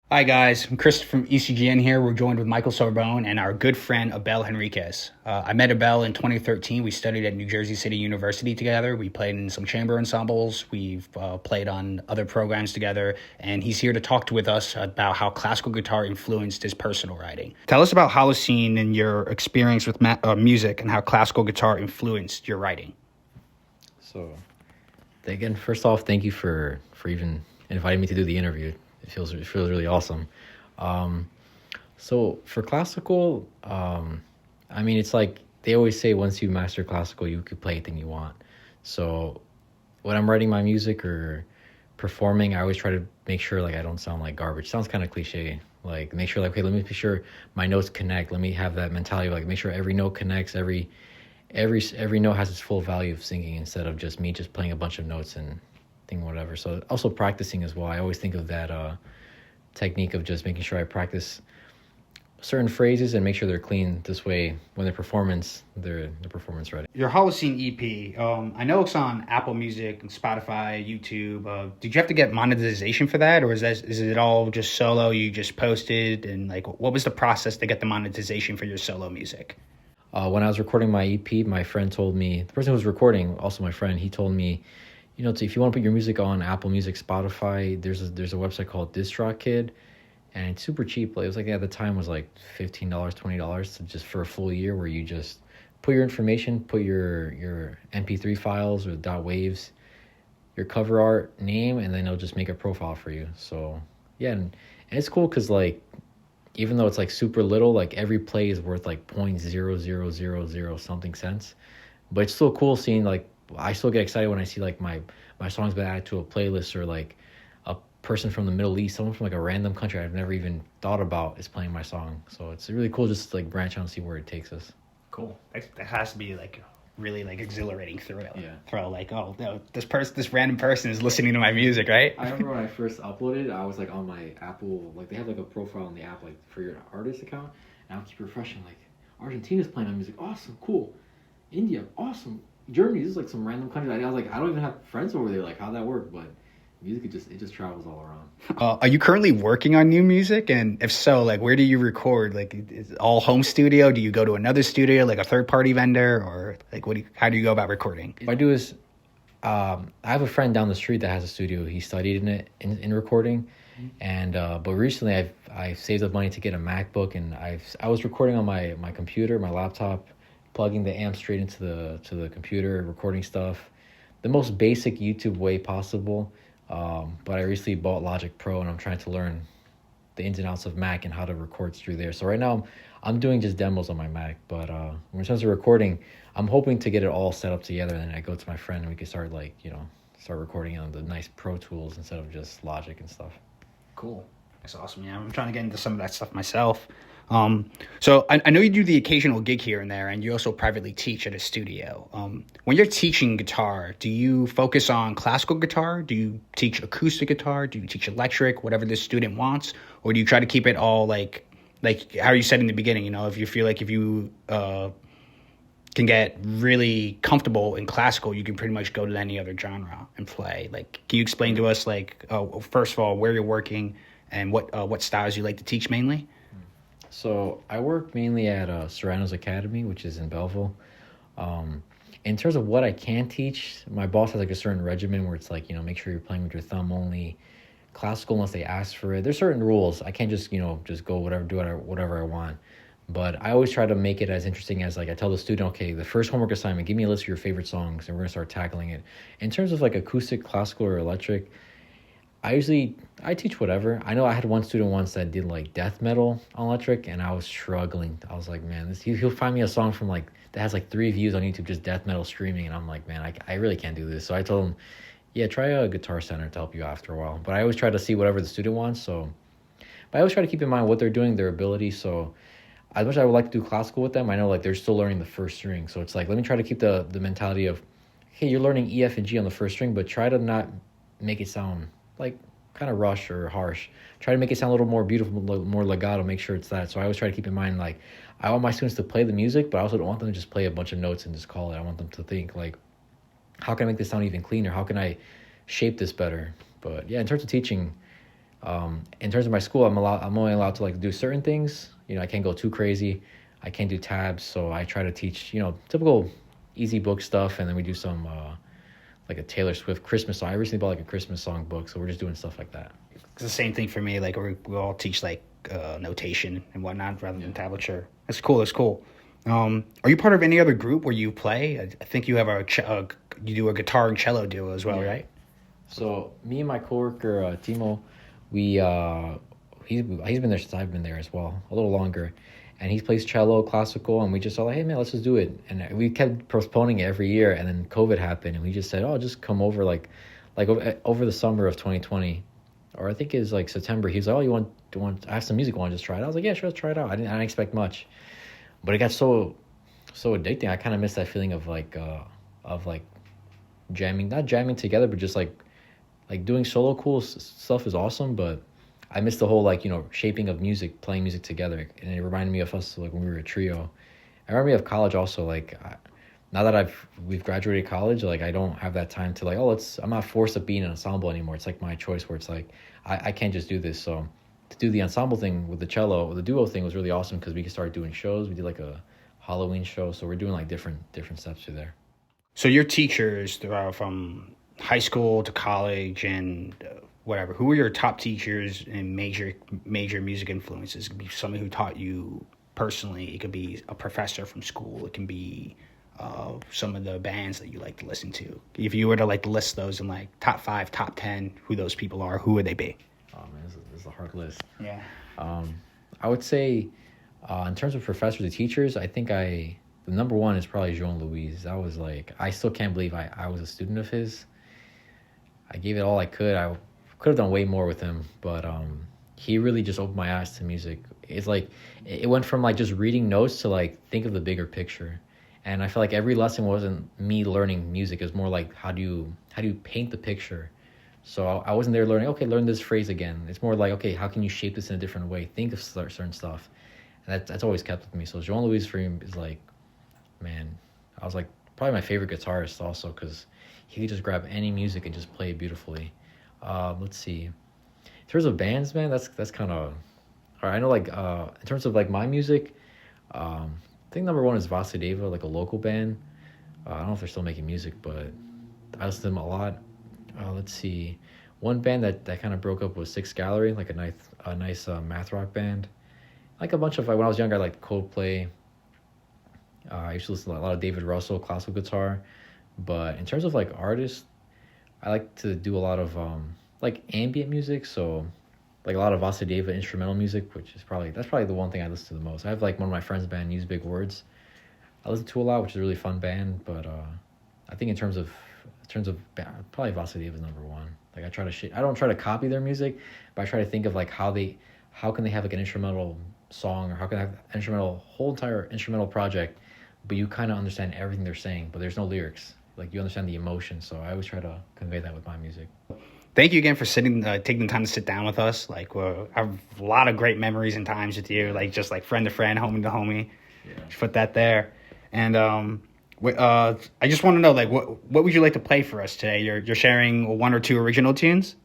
Hi guys, I'm Chris from ECGN here. We're joined with Michael Sorbonne and our good friend Abel Henriques. I met Abel in 2013. We studied at New Jersey City University together. We played in some chamber ensembles. We've played on other programs together, and he's here to talk with us about how classical guitar influenced his personal writing. Tell us about Holocene and your experience with music and how classical guitar influenced your writing. So, again, first off, thank you for even inviting me to do the interview. It feels really awesome. So for classical, I mean, it's like they always say once you master classical, you could play anything you want. So when I'm writing my music or performing, I always try to make sure like I don't sound like garbage. Sounds kind of cliche. Like make sure like, okay, let me be sure my notes connect. Let me have that mentality of like make sure every note connects, every note has its full value of singing instead of just me just playing a bunch of notes and thing whatever. So also practicing as well. I always think of that technique of just making sure I practice certain phrases and make sure they're clean. This way, when they're performance ready. Your Holocene EP, I know it's on Apple Music and Spotify, YouTube. Did you have to get monetization for that, or is it all just solo? You just posted, and like, what was the process to get the monetization for your solo music? When I was recording my EP, my friend told me, the person who was recording, also my friend, he told me, if you want to put your music on Apple Music, Spotify, there's a website called DistroKid, and it's super cheap. Like, it was like at the time was like $15, $20 just for a full year, where you just put your information, put your MP3 files or .waves, your cover art, name, and then it'll just make a profile for you. So yeah, and it's cool because like even though it's like super little, like every play is worth like 0.0000 something cents, but it's still cool seeing like. I still get excited when I see like my songs been added to a playlist, or like a person from the Middle East, someone from like a random country I've never even thought about is playing my song. So it's really cool just to like branch out and see where it takes us. Cool. That has to be like really like exhilarating thrill. Yeah. Like, oh no, this random person is listening to my music, right? I remember when I first uploaded, I was like on my Apple, like they have like a profile in the app like for your artist account, and I'll keep refreshing like Argentina's playing my music, awesome, cool. India, awesome. Germany, this is like some random country. I was like, I don't even have friends over there. Like, how'd that work? But music, it just travels all around. Are you currently working on new music? And if so, like, where do you record? Like, is it all home studio? Do you go to another studio, like a third party vendor, or like, how do you go about recording? What I do is, I have a friend down the street that has a studio. He studied in it in recording, and but recently I've saved up money to get a MacBook, and I was recording on my computer, my laptop, plugging the amp straight into the computer, recording stuff, the most basic YouTube way possible. But I recently bought Logic Pro, and I'm trying to learn the ins and outs of Mac and how to record through there. So right now I'm doing just demos on my Mac. But in terms of recording, I'm hoping to get it all set up together, and then I go to my friend and we can start start recording on the nice Pro Tools instead of just Logic and stuff. Cool. That's awesome. Yeah, I'm trying to get into some of that stuff myself. So I know you do the occasional gig here and there, and you also privately teach at a studio. When you're teaching guitar, do you focus on classical guitar? Do you teach acoustic guitar? Do you teach electric, whatever the student wants? Or do you try to keep it all like how you said in the beginning, if you feel like if you can get really comfortable in classical, you can pretty much go to any other genre and play. Like, can you explain to us, like, first of all, where you're working and what styles you like to teach mainly? So I work mainly at Serrano's Academy, which is in Belleville. In terms of what I can teach, my boss has like a certain regimen where it's like, make sure you're playing with your thumb only, classical unless they ask for it. There's certain rules. I can't just, just go whatever I want. But I always try to make it as interesting as like I tell the student, okay, the first homework assignment, give me a list of your favorite songs and we're going to start tackling it. In terms of like acoustic, classical, or electric, I teach whatever. I know I had one student once that did like death metal on electric, and I was struggling. I was like, man, he'll find me a song from like that has like 3 views on YouTube, just death metal streaming, and I'm like, man, I really can't do this. So I told him, yeah, try a Guitar Center to help you after a while. But I always try to see whatever the student wants. But I always try to keep in mind what they're doing, their ability. So as much as I would like to do classical with them, I know like they're still learning the first string. So it's like, let me try to keep the mentality of, hey, you're learning E, F, and G on the first string, but try to not make it sound like kind of rush or harsh. Try to make it sound a little more beautiful, more legato, make sure it's that. So I always try to keep in mind, like, I want my students to play the music, but I also don't want them to just play a bunch of notes and just call it. I want them to think, like, how can I make this sound even cleaner? How can I shape this better? But yeah, in terms of teaching, In terms of my school, I'm only allowed to like do certain things. You know, I can't go too crazy. I can't do tabs, so I try to teach, you know, typical easy book stuff, and then we do some like a Taylor Swift Christmas song. I recently bought like a Christmas song book, so we're just doing stuff like that. It's the same thing for me. Like we all teach like notation and whatnot rather than tablature. That's cool. That's cool. Are you part of any other group where you play? I think you have you do a guitar and cello duo as well, right? So me and my coworker Timo, we he's been there since I've been there as well, a little longer, and he plays cello, classical, and we just thought, hey man, let's just do it. And we kept postponing it every year, and then COVID happened, and we just said, oh, just come over over the summer of 2020, or I think it's like September. He's like, oh, you want I have some music, want to just try it? I was like, yeah, sure, let's try it out. I didn't expect much, but it got so addicting. I kind of missed that feeling of like jamming, not jamming together, but just like doing solo stuff is awesome, but I missed the whole like, you know, shaping of music, playing music together, and it reminded me of us like when we were a trio. I remember me of college also, like now that we've graduated college, like I don't have that time to like, I'm not forced to be in an ensemble anymore. It's like my choice where it's like I can't just do this. So to do the ensemble thing with the cello, the duo thing was really awesome because we could start doing shows. We did like a Halloween show, so we're doing like different steps through there. So your teachers from high school to college and whatever, who were your top teachers and major music influences? It could be somebody who taught you personally. It could be a professor from school. It can be some of the bands that you like to listen to. If you were to like list those in like top 5, top 10, who those people are, who would they be? Oh man, this is a hard list. Yeah. I would say in terms of professors and teachers, I think the number one is probably Jean Louise. That was like, I still can't believe I was a student of his. I gave it all I could. I could have done way more with him, but he really just opened my eyes to music. It's like it went from like just reading notes to like think of the bigger picture. And I feel like every lesson wasn't me learning music. It was more like how do you paint the picture. So I wasn't there learning, okay, learn this phrase again. It's more like, okay, how can you shape this in a different way? Think of certain stuff. And that's always kept with me. So Jean Louis for him is like, man, I was like probably my favorite guitarist also because he could just grab any music and just play it beautifully. Let's see. In terms of bands, man, that's kind of hard. I know like in terms of like my music, I think number one is Vasudeva, like a local band. I don't know if they're still making music, but I listen to them a lot. Let's see. One band that kind of broke up was Six Gallery, like a nice math rock band. Like a bunch of like when I was younger, I liked Coldplay. I used to listen to a lot of David Russell, classical guitar. But in terms of like artists, I like to do a lot of like ambient music. So like a lot of Vasudeva instrumental music, which is probably the one thing I listen to the most. I have like one of my friends' band, Use Big Words. I listen to a lot, which is a really fun band. But I think in terms of probably Vasudeva is number one. Like I don't try to copy their music, but I try to think of like how can they have like an instrumental song, or how can they have an whole entire instrumental project, but you kind of understand everything they're saying, but there's no lyrics. Like you understand the emotion. So I always try to convey that with my music. Thank you again for taking the time to sit down with us. Like I have a lot of great memories and times with you, like just like friend to friend, homie to homie. Yeah. Just put that there. And I just want to know, like, what would you like to play for us today? You're sharing one or two original tunes?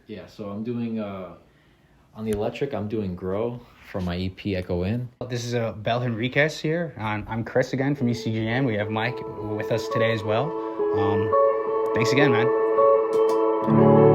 Yeah, so I'm doing, on the electric, I'm doing Grow from my EP Echo In. This is Abel Henriques here. I'm Chris again from ECGN. We have Mike with us today as well. Thanks again, man.